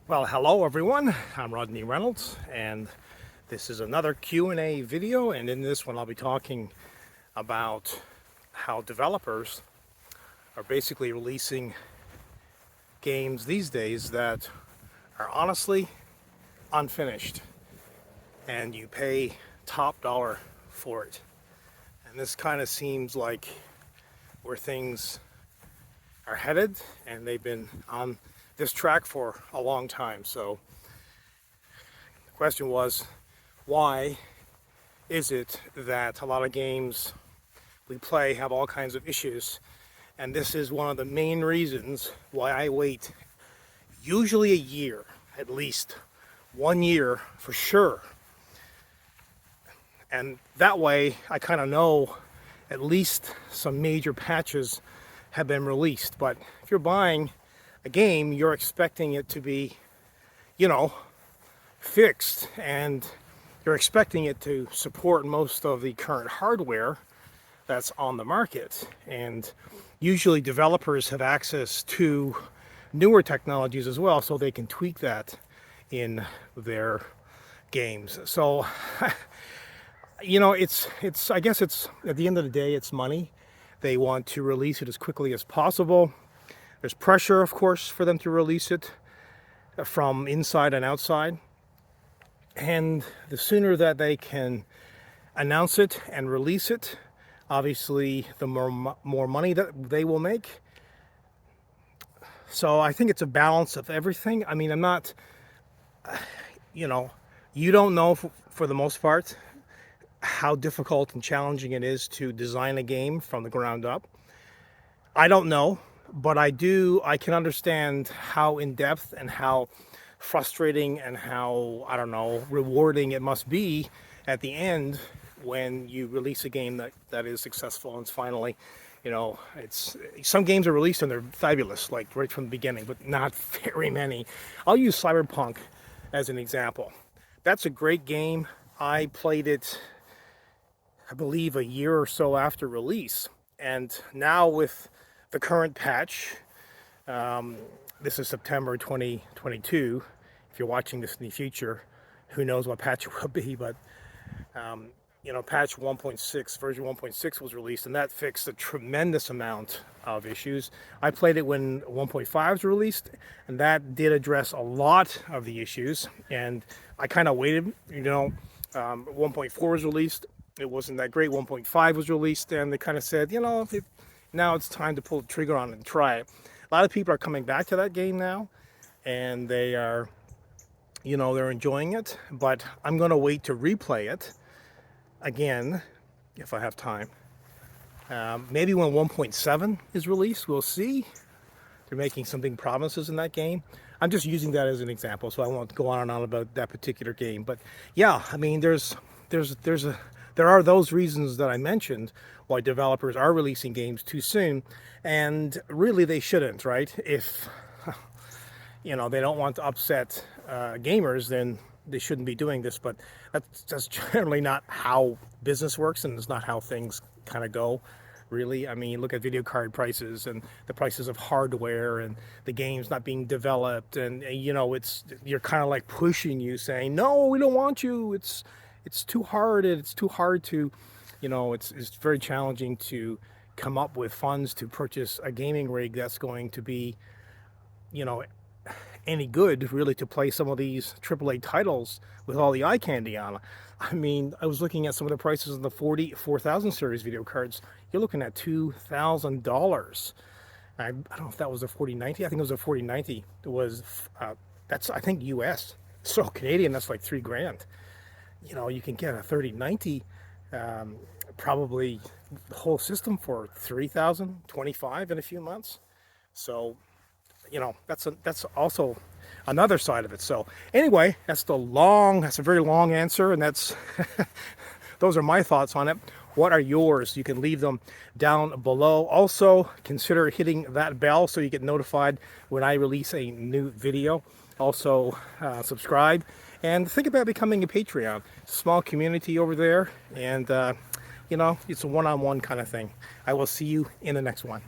Well, hello everyone. I'm Rodney Reynolds, and this is another Q&A video. And in this one, I'll be talking about how developers are basically releasing games these days that are honestly unfinished, and you pay top dollar for it. And this kind of seems like where things are headed, and they've been on this track for a long time. So the question was, why is it that a lot of games we play have all kinds of issues? And this is one of the main reasons why I wait usually a year, at least 1 year for sure. And that way I kind of know at least some major patches have been released. But if you're buying a game, you're expecting it to be, fixed, and you're expecting it to support most of the current hardware that's on the market. And usually developers have access to newer technologies as well, so they can tweak that in their games. So it's I guess it's at the end of the day, it's money. They want to release it as quickly as possible. There's pressure, of course, for them to release it from inside and outside. And the sooner that they can announce it and release it, obviously, the more money that they will make. So I think it's a balance of everything. I mean, I'm not, you don't know for the most part how difficult and challenging it is to design a game from the ground up. I don't know. But I can understand how in-depth and how frustrating and how, rewarding it must be at the end when you release a game that is successful and it's finally, some games are released and they're fabulous, like right from the beginning, but not very many. I'll use Cyberpunk as an example. That's a great game. I played it, I believe, a year or so after release. And now with the current patch, this is September 2022. If you're watching this in the future, who knows what patch it will be, but patch 1.6, version 1.6 was released, and that fixed a tremendous amount of issues. I played it when 1.5 was released, and that did address a lot of the issues, and I kind of waited. 1.4 was released, it wasn't that great. 1.5 was released, and they kind of said, now it's time to pull the trigger on it and try it. A lot of people are coming back to that game now, and they are, they're enjoying it. But I'm going to wait to replay it again if I have time. Maybe when 1.7 is released, we'll see. They're making some big promises in that game. I'm just using that as an example, so I won't go on and on about that particular game. But yeah, I mean, there are those reasons that I mentioned why developers are releasing games too soon, and really they shouldn't, right? If they don't want to upset gamers, then they shouldn't be doing this. But that's generally not how business works, and it's not how things kind of go, really. I mean, look at video card prices and the prices of hardware and the games not being developed, and you're kind of like pushing you, saying, no, we don't want you. It's too hard. It's too hard to, it's very challenging to come up with funds to purchase a gaming rig that's going to be, any good, really, to play some of these AAA titles with all the eye candy on. I mean, I was looking at some of the prices of the 40,000 series video cards. You're looking at $2,000. I don't know if that was a 4090. I think it was a 4090. It was, that's, I think, US. So Canadian, that's like $3,000. You can get a 3090, probably the whole system for $3,025 in a few months. So, that's also another side of it. So anyway, that's a very long answer, and that's those are my thoughts on it. What are yours? You can leave them down below. Also, consider hitting that bell so you get notified when I release a new video. Also, subscribe. And think about becoming a Patreon. It's a small community over there, and it's a one-on-one kind of thing. I will see you in the next one.